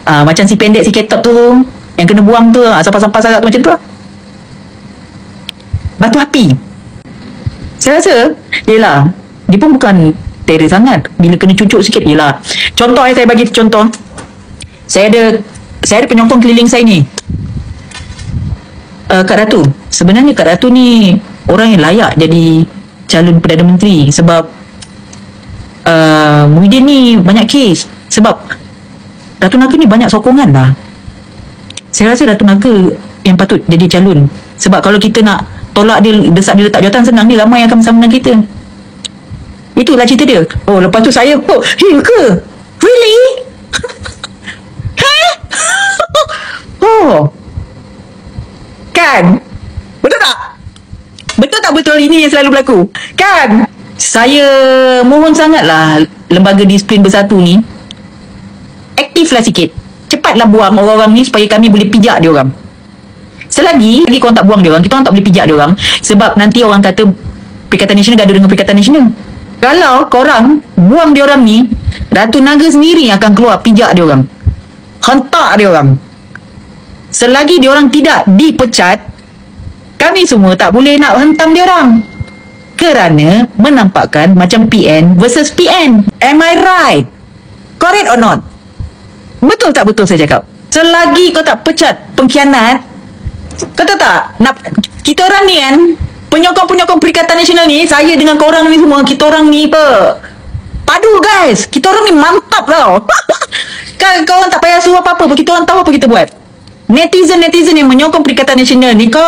Macam si pendek, si ketop tu yang kena buang tu, sampah-sampah sangat tu, macam tu lah. Batu api. Saya rasa yelah, dia pun bukan terror sangat. Bila kena cucuk sikit, yelah. Contoh saya bagi contoh. Saya ada penyokong keliling saya ni, Kak Ratu. Sebenarnya Kak Ratu ni orang yang layak jadi calon Perdana Menteri. Sebab Muhyiddin ni banyak kes. Sebab Ratu Naka ni banyak sokongan lah. Saya rasa Ratu Naka yang patut jadi calon. Sebab kalau kita nak tolak dia, desak dia letak jawatan, senang, dia ramai yang akan bersama dengan kita. Itulah cerita dia. Oh, lepas tu saya, ke? Really? Oh, kan? Betul tak? Betul tak betul ini yang selalu berlaku? Kan? Saya mohon sangatlah lembaga disiplin bersatu ni aktiflah sikit. Cepatlah buang orang-orang ni supaya kami boleh pijak dia orang. Selagi korang tak buang dia orang, kita orang tak boleh pijak dia orang. Sebab nanti orang kata Perikatan Nasional gaduh dengan Perikatan Nasional. Kalau korang buang dia orang ni, Ratu Naga sendiri akan keluar pijak dia orang, hentak dia orang. Selagi dia orang tidak dipecat, kami semua tak boleh nak hentam dia orang. Kerana menampakkan macam PN versus PN. Am I right? Correct or not? Betul tak betul saya cakap? Selagi kau tak pecat pengkhianat, kau tahu tak? Kita orang ni kan, penyokong-penyokong Perikatan Nasional ni, saya dengan korang ni semua, kita orang ni padu guys. Kita orang ni mantap tau. Kan korang tak payah suruh apa-apa pun, kita orang tahu apa kita buat. Netizen yang menyokong Perikatan Nasional ni, kau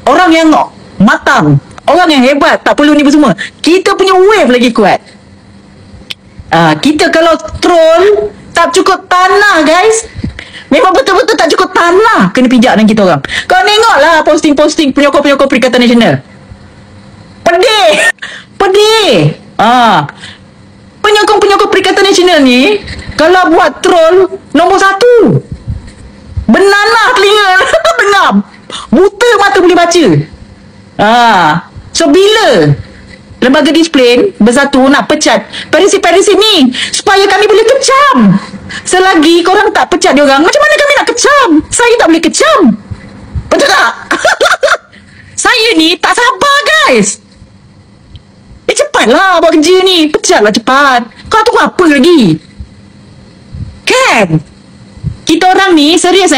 orang yang matang, orang yang hebat, tak perlu ni semua. Kita punya wave lagi kuat. Kita kalau troll tak cukup tanah guys. Memang betul-betul tak cukup tanah kena pijak dengan kita orang. Kau tengoklah posting-posting penyokong-penyokong Perikatan Nasional. Pedih. Penyokong-penyokong Perikatan Nasional ni kalau buat troll nombor 1. Benanah telinga dengar, buta mata boleh baca. So bila lembaga disiplin bersatu nak pecat Parisi ni supaya kami boleh kecam. Selagi korang tak pecat dia orang, macam mana kami nak kecam? Saya tak boleh kecam. Betul tak? Saya ni tak sabar guys. Cepatlah buat kerja ni, pecatlah cepat. Kau tunggu apa lagi? Kan? Kita orang ni serius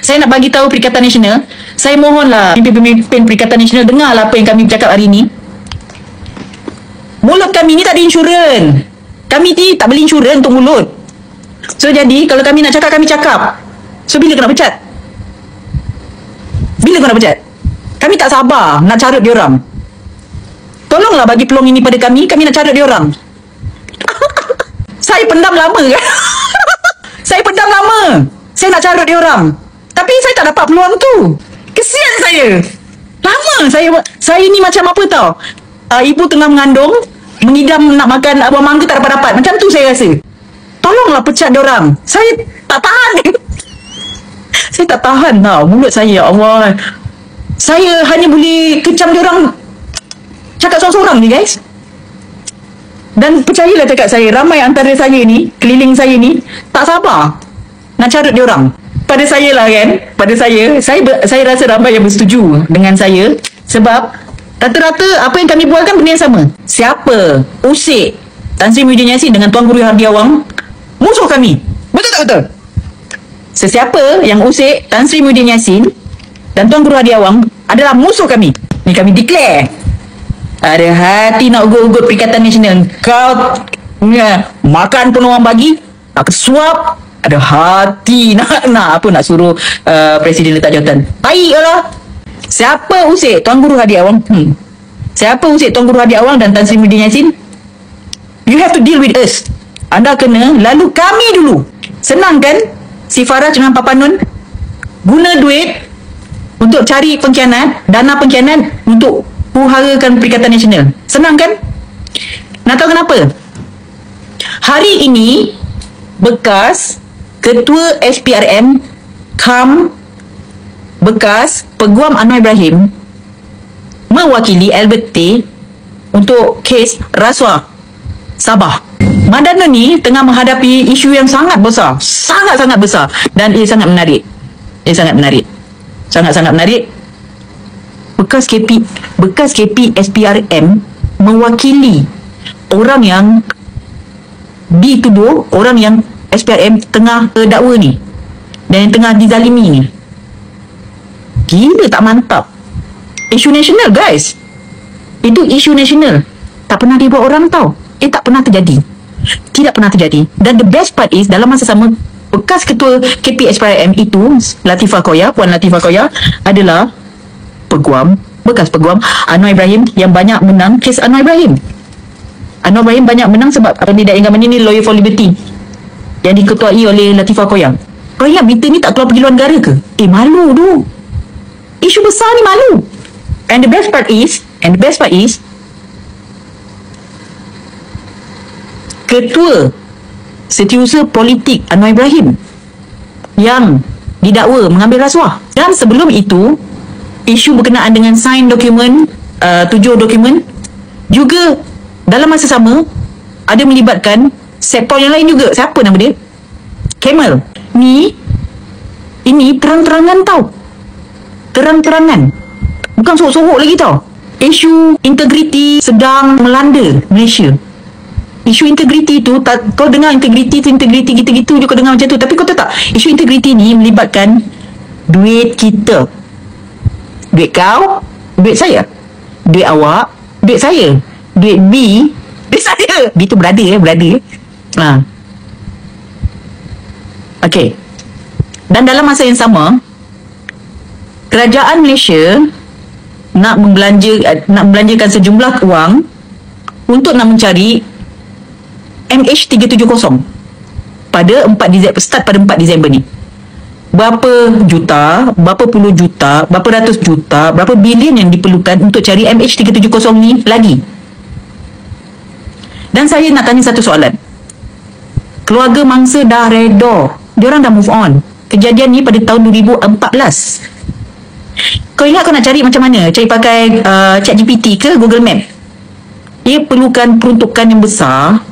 saya nak bagi tahu Perikatan Nasional. Saya mohonlah pemimpin Perikatan Nasional dengarlah apa yang kami bercakap hari ni. Mulut kami ni tak ada insurans. Kami ni tak beli insurans untuk mulut. So jadi kalau kami nak cakap, kami cakap. So bila kau nak pecat? Bila kau nak pecat? Kami tak sabar nak carut dia orang. Tolonglah bagi peluang ini pada kami nak carut dia orang. Saya pendam lama kan? Saya pendam lama. Saya nak carut dia orang. Tapi saya tak dapat peluang tu. Kesian saya. Lama saya ni macam apa tau? Ibu tengah mengandung, mengidam nak makan buah mangga tak dapat-dapat. Macam tu saya rasa. Tolonglah pecat dia orang. Saya tak tahan. Saya tak tahan tau mulut saya, ya Allah. Saya hanya boleh kecam dia orang cakap seorang-seorang ni guys. Dan percayalah cakap saya, ramai antara saya ni, keliling saya ni, tak sabar nak carut dia orang. Pada saya lah kan, saya rasa ramai yang bersetuju dengan saya. Sebab rata-rata apa yang kami buat kan benda yang sama. Siapa usik Tan Sri Muhyiddin Yassin dengan Tuan Guru Hadi Awang, musuh kami. Betul tak betul? Sesiapa yang usik Tan Sri Muhyiddin Yassin dan Tuan Guru Hadi Awang adalah musuh kami. Ni kami declare. Ada hati nak ugut-ugut Perikatan Nasional. Kau makan pun orang bagi, nak suap, ada hati nak suruh Presiden letak jawatan. Baik lah. Siapa usik Tuan Guru Hadi Awang? Siapa usik Tuan Guru Hadi Awang dan Tan Sri Muhyiddin Yassin? You have to deal with us. Anda kena lalu kami dulu. Senang kan si Farah dengan Papanun guna duit untuk cari pengkhianat, dana pengkhianat untuk huru-harakan Perikatan Nasional. Senang kan? Nak tahu kenapa? Hari ini bekas Ketua SPRM bekas Peguam Anwar Ibrahim mewakili Albert T untuk kes rasuah Sabah. Madana ni tengah menghadapi isu yang sangat besar, sangat-sangat besar, dan ia sangat menarik. Sangat-sangat menarik. Bekas KP SPRM mewakili orang yang dituduh, orang yang SPRM tengah dakwa ni dan yang tengah dizalimi ni. Gila tak mantap? Isu nasional, guys. Itu isu nasional. Tak pernah dibuat orang tahu. Tak pernah terjadi. Tidak pernah terjadi. Dan the best part is, dalam masa sama, bekas ketua KP SPRM itu, Puan Latifah Koya adalah bekas peguam Anwar Ibrahim yang banyak menang kes Anwar Ibrahim. Anwar Ibrahim banyak menang sebab Kandidat Yang Aman ini Lawyer for Liberty yang diketuai oleh Latifah Koya. Kau ingat berita ni tak keluar pergi luar negara ke? Malu tu. Isu besar ni malu. And the best part is Ketua Setiausaha Politik Anwar Ibrahim yang didakwa mengambil rasuah. Dan sebelum itu, isu berkenaan dengan sign dokumen, 7 dokumen juga dalam masa sama ada melibatkan sektor yang lain juga. Siapa nama dia? Kemal. Ini terang-terangan tau. Terang-terangan. Bukan sorok-sorok lagi tau. Isu integriti sedang melanda Malaysia. Isu integriti tu, kau dengar integriti gitu-gitu je kau dengar macam tu. Tapi kau tahu tak, isu integriti ni melibatkan duit kita. Duit kau, duit saya. Duit awak, duit saya. Duit B, duit saya. B tu brother. Okay. Dan dalam masa yang sama, kerajaan Malaysia nak membelanjakan sejumlah wang untuk nak mencari MH370 pada 4 Disember, start pada 4 Disember ni. Berapa juta, berapa puluh juta, berapa ratus juta, berapa bilion yang diperlukan untuk cari MH370 ni lagi. Dan saya nak tanya satu soalan. Keluarga mangsa dah reda, diorang dah move on. Kejadian ni pada tahun 2014. Kau ingat kau nak cari macam mana? Cari pakai ChatGPT ke Google Map? Ia perlukan peruntukan yang besar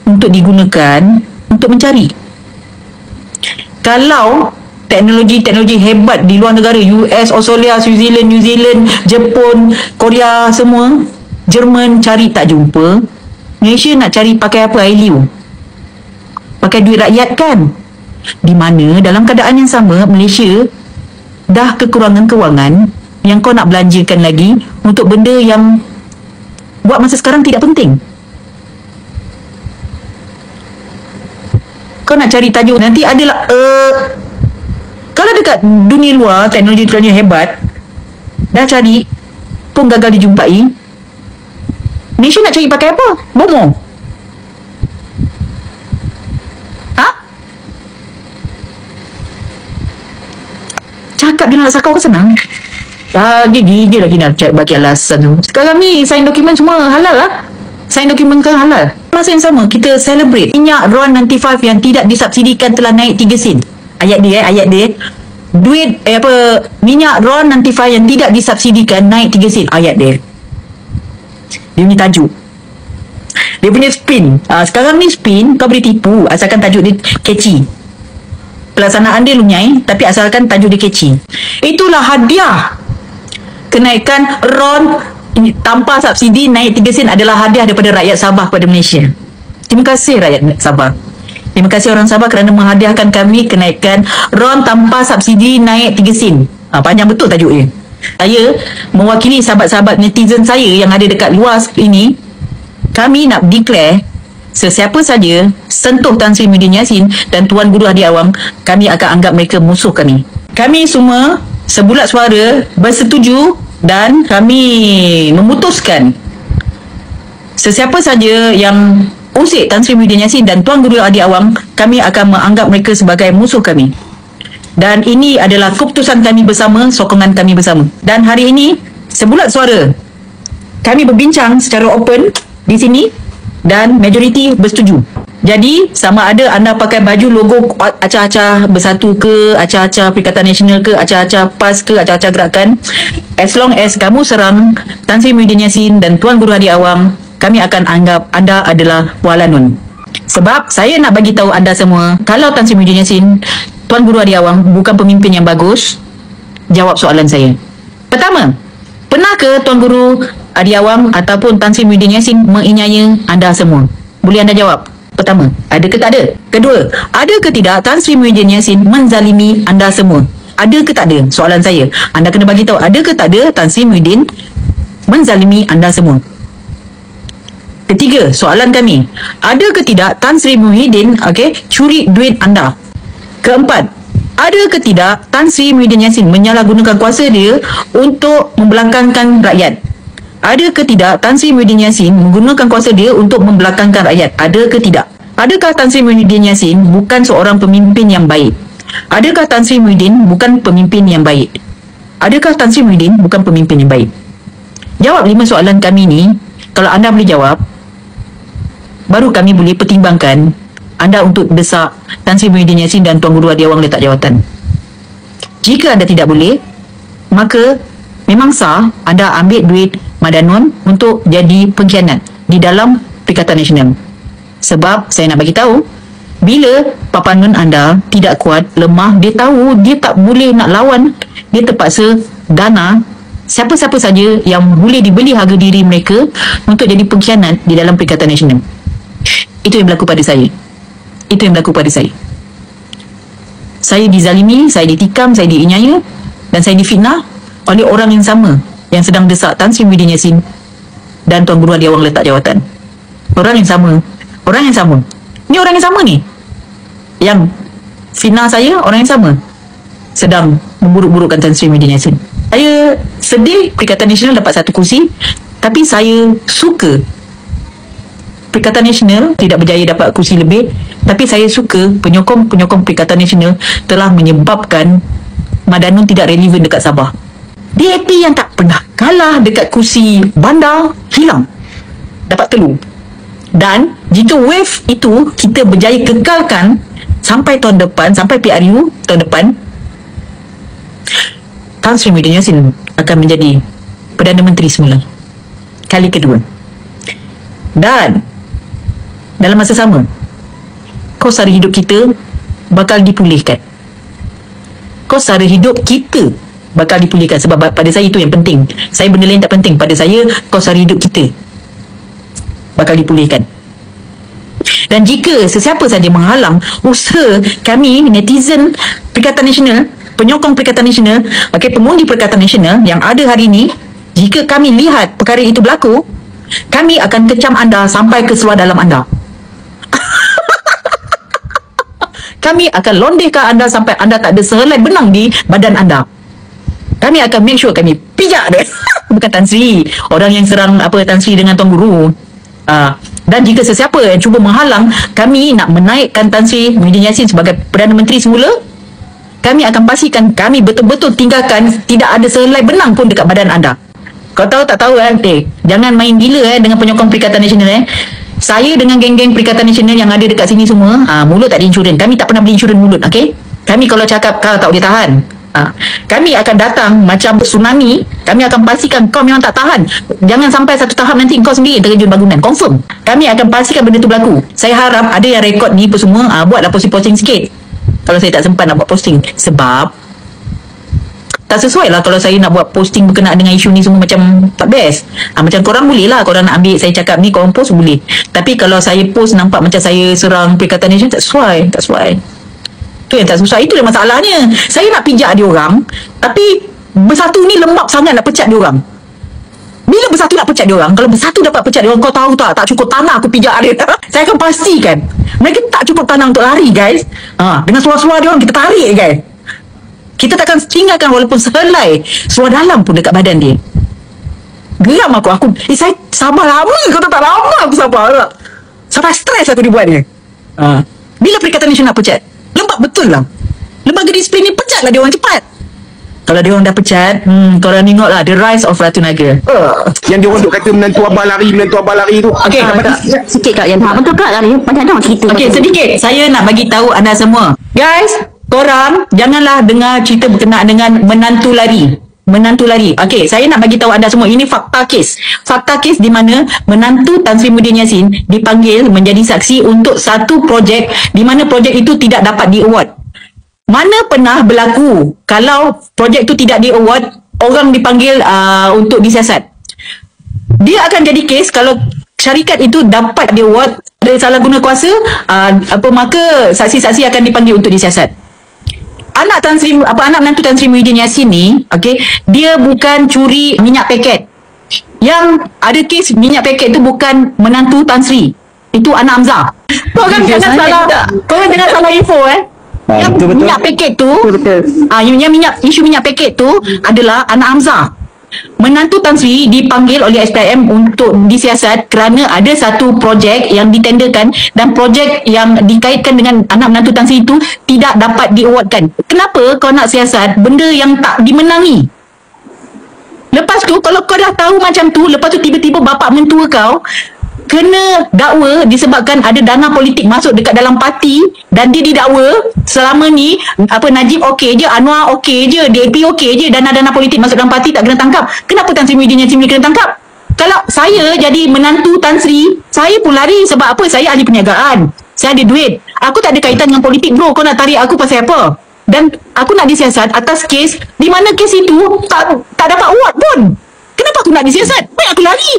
untuk digunakan untuk mencari. Kalau teknologi hebat di luar negara, US, Australia, New Zealand, Jepun, Korea semua, Jerman cari tak jumpa, Malaysia nak cari pakai apa? ILU. Pakai duit rakyat kan? Di mana dalam keadaan yang sama, Malaysia dah kekurangan kewangan yang kau nak belanjakan lagi untuk benda yang buat masa sekarang tidak penting. Kau nak cari tajuk nanti adalah kalau dekat dunia luar teknologi hebat dah cari pun gagal dijumpai, Malaysia nak cari pakai apa? Bomo. Cakap dia nak sakau ke senang? Gigi lagi nak bagi alasan tu. Sekarang ni sign dokumen semua halal lah. Sign dokumen kan halal. Masa yang sama kita celebrate minyak RON 95 yang tidak disubsidikan telah naik 3 sen. Ayat dia duit minyak RON 95 yang tidak disubsidikan naik 3 sen. Ayat dia punya tajuk, dia punya spin. Sekarang ni spin kau boleh tipu asalkan tajuk dia catchy. Pelaksanaan dia lunyai tapi asalkan tajuk dia catchy. Itulah hadiah kenaikan RON tanpa subsidi naik 3 sen adalah hadiah daripada rakyat Sabah kepada Malaysia. Terima kasih rakyat Sabah. Terima kasih orang Sabah kerana menghadiahkan kami kenaikan RON tanpa subsidi naik 3 sen. Panjang betul tajuk dia. Saya mewakili sahabat-sahabat netizen saya yang ada dekat luar ini. Kami nak declare sesiapa saja sentuh Tan Sri Muhyiddin Yassin dan Tuan Guru Hadi Awang, kami akan anggap mereka musuh kami. Kami semua sebulat suara bersetuju dan kami memutuskan sesiapa saja yang usik Tan Sri Muhyiddin Yassin dan Tuan Guru Hadi Awang, kami akan menganggap mereka sebagai musuh kami. Dan ini adalah keputusan kami bersama, sokongan kami bersama. Dan hari ini, sebulat suara, kami berbincang secara open di sini dan majoriti bersetuju. Jadi, sama ada anda pakai baju logo acah-acah bersatu ke, acah-acah Perikatan Nasional ke, acah-acah PAS ke, acah-acah gerakan, as long as kamu serang Tan Sri Muhyiddin Yassin dan Tuan Guru Hadi Awang, kami akan anggap anda adalah walanun. Sebab saya nak bagi tahu anda semua, kalau Tan Sri Muhyiddin Yassin, Tuan Guru Hadi Awang bukan pemimpin yang bagus, jawab soalan saya. Pertama, pernah ke Tuan Guru Hadi Awang ataupun Tan Sri Muhyiddin Yassin menganiaya anda semua? Boleh anda jawab? Pertama, ada ke tak ada? Kedua, ada ke tidak Tan Sri Muhyiddin Yassin menzalimi anda semua? Ada ke tak ada? Soalan saya. Anda kena bagi tahu, ada ke tak ada Tan Sri Muhyiddin menzalimi anda semua? Ketiga, soalan kami, ada ke tidak Tan Sri Muhyiddin curi duit anda? Keempat, ada ke tidak Tan Sri Muhyiddin Yassin menyalahgunakan kuasa dia untuk membelakangkan rakyat? Ada ke tidak Tan Sri Muhyiddin Yassin menggunakan kuasa dia untuk membelakangkan rakyat? Ada ke tidak? Adakah Tan Sri Muhyiddin Yassin bukan seorang pemimpin yang baik? Adakah Tan Sri Muhyiddin bukan pemimpin yang baik? Adakah Tan Sri Muhyiddin bukan pemimpin yang baik? Jawab 5 soalan kami ni. Kalau anda boleh jawab, baru kami boleh pertimbangkan anda untuk desak Tan Sri Muhyiddin Yassin dan Tuan Guru Hadi Awang letak jawatan. Jika anda tidak boleh, maka memang sah anda ambil duit Madanun untuk jadi pengkhianat di dalam Perikatan Nasional. Sebab saya nak bagi tahu, bila papangan anda tidak kuat, lemah, dia tahu dia tak boleh nak lawan, dia terpaksa dana siapa-siapa saja yang boleh dibeli harga diri mereka untuk jadi pengkhianat di dalam Perikatan Nasional. Itu yang berlaku pada saya. Itu yang berlaku pada saya. Saya dizalimi, saya ditikam, saya dianiaya dan saya difitnah oleh orang yang sama yang sedang desak Tan Sri Muhyiddin Yassin dan Tuan Guru Hadi Awang letak jawatan. Orang yang sama. Orang yang sama. Ni orang yang sama ni. Yang fitnah saya, orang yang sama sedang memburuk-burukkan Tan Sri Muhyiddin Yassin. Saya sedih Perikatan Nasional dapat 1 kursi, tapi saya suka Perikatan Nasional tidak berjaya dapat kursi lebih, tapi saya suka penyokong-penyokong Perikatan Nasional telah menyebabkan Madanun tidak relevan dekat Sabah. DAP yang tak pernah kalah dekat kursi bandar hilang, dapat telur. Dan jika wave itu kita berjaya kekalkan sampai tahun depan, sampai PRU tahun depan, Tan Sri Muhyiddin Yassin akan menjadi Perdana Menteri semula, kali kedua. Dan dalam masa sama, kos sara hidup kita bakal dipulihkan. Kos sara hidup kita bakal dipulihkan. Sebab pada saya itu yang penting. Saya benda lain tak penting. Pada saya, kos sara hidup kita bakal dipulihkan. Dan jika sesiapa saja menghalang usaha kami, netizen Perikatan Nasional, penyokong Perikatan Nasional, pengundi Perikatan Nasional yang ada hari ini, jika kami lihat perkara itu berlaku, kami akan kecam anda sampai ke seluar dalam anda. Kami akan londehkan anda sampai anda tak ada sehelai benang di badan anda. Kami akan make sure kami pijak dia. Bukan Tan Sri, orang yang serang Tan Sri dengan Tuan Guru. Dan jika sesiapa yang cuba menghalang kami nak menaikkan Tan Sri Muhyiddin Yassin sebagai Perdana Menteri semula, kami akan pastikan kami betul-betul tinggalkan tidak ada sehelai benang pun dekat badan anda. Kau tahu tak tahu jangan main gila dengan penyokong Perikatan Nasional. Saya dengan geng-geng Perikatan Nasional yang ada dekat sini semua, mulut tak ada insurans. Kami tak pernah beli insurans mulut, Kami kalau cakap kau tak boleh tahan, kami akan datang macam tsunami. Kami akan pastikan kau memang tak tahan. Jangan sampai satu tahap nanti kau sendiri terjun bangunan. Confirm. Kami akan pastikan benda tu berlaku. Saya harap ada yang rekod ni semua, buatlah posting-posting sikit. Kalau saya tak sempat nak buat posting, sebab tak sesuai lah kalau saya nak buat posting berkenaan dengan isu ni semua, macam tak best. Macam korang boleh lah, korang nak ambil saya cakap ni, korang post boleh. Tapi kalau saya post nampak macam saya serang Perikatan Nasional, tak sesuai. Tu yang tak susah. Itu dia masalahnya. Saya nak pijak dia orang, tapi Bersatu ni lembap sangat nak pecat dia orang. Bila Bersatu nak pecat dia orang, kalau Bersatu dapat pecat dia orang, kau tahu tak cukup tanah aku pijak dia. Saya akan pastikan mereka tak cukup tanah untuk lari, guys. Dengan suara-suara dia orang kita tarik, guys. Kita takkan tinggalkan walaupun sehelai suara dalam pun dekat badan dia. Geram aku. Saya sabar lama. Kau tak lama aku sabar tak? Sampai stres aku dibuat dia. Bila Perikatan Nasional pecat, lembab betul lah. Lembaga disiplin ni pecatlah dia orang cepat. Kalau dia orang dah pecat, korang tengoklah The Rise of Ratu Naga. Yang dia orang duk kata menantu abah lari tu. Okey, sikit Kak yang betul Kak tadi. Macam mana cerita? Okey, sedikit saya nak bagi tahu anda semua. Guys, korang janganlah dengar cerita berkenaan dengan menantu lari. Okey, saya nak bagi tahu anda semua ini fakta kes. Fakta kes di mana menantu Tan Sri Muhyiddin Yassin dipanggil menjadi saksi untuk satu projek di mana projek itu tidak dapat di-award. Mana pernah berlaku kalau projek tu tidak di-award, orang dipanggil untuk disiasat. Dia akan jadi kes kalau syarikat itu dapat di-award, ada salah guna kuasa, maka saksi-saksi akan dipanggil untuk disiasat. Anak menantu Tan Sri Muhyiddin Yassin ni, okey, dia bukan curi minyak paket. Yang ada kes minyak paket tu bukan menantu Tan Sri. Itu anak Hamzah. Kau kan jangan salah info Yang betul. Minyak paket tu, isu minyak paket tu adalah anak Hamzah. Menantu Tan Sri dipanggil oleh SPIM untuk disiasat kerana ada satu projek yang ditenderkan dan projek yang dikaitkan dengan anak menantu Tan Sri itu tidak dapat di-awardkan. Kenapa kau nak siasat benda yang tak dimenangi? Lepas tu kalau kau dah tahu macam tu, lepas tu tiba-tiba bapa mentua kau kena dakwa disebabkan ada dana politik masuk dekat dalam parti dan dia didakwa selama ni Najib okey je, Anwar okey je, DAP okey je, dana-dana politik masuk dalam parti tak kena tangkap. Kenapa Tan Sri Muhyiddin Yassin kena tangkap? Kalau saya jadi menantu Tan Sri, saya pun lari sebab apa? Saya ahli perniagaan. Saya ada duit. Aku tak ada kaitan dengan politik, bro. Kau nak tarik aku pasal apa? Dan aku nak disiasat atas kes di mana kes itu tak dapat award pun. Kenapa aku nak disiasat? Baik aku lari.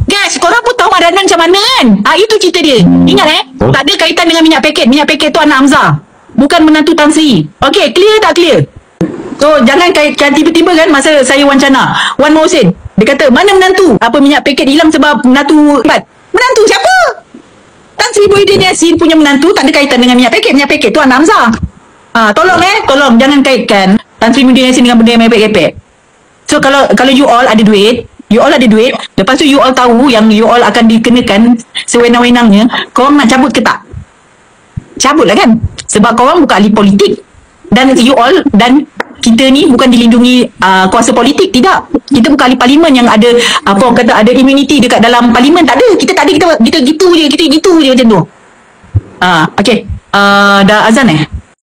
Guys, korang pun tahu madanan macam mana kan? Itu cerita dia. Ingat tak ada kaitan dengan minyak paket. Minyak paket tu anak Hamzah, bukan menantu Tan Sri. Okey, clear tak clear? So, jangan kaitkan tiba-tiba kan masa saya wawancara Wan Mohsin, dia kata, mana menantu? Minyak paket hilang sebab menantu hebat. Menantu siapa? Tan Sri Muhyiddin Yassin punya menantu tak ada kaitan dengan minyak paket. Minyak paket tu anak Hamzah. Tolong jangan kaitkan Tan Sri Muhyiddin Yassin dengan benda yang mepek-kepek. So, kalau you all ada duit, lepas tu you all tahu yang you all akan dikenakan sewenang-wenangnya, korang nak cabut ke tak? Cabutlah kan? Sebab korang bukan ahli politik. Dan you all dan kita ni bukan dilindungi kuasa politik, tidak. Kita bukan ahli parlimen yang ada ada immunity dekat dalam parlimen, tak ada. Kita tak ada, kita gitu je macam tu. Okey. Dah azan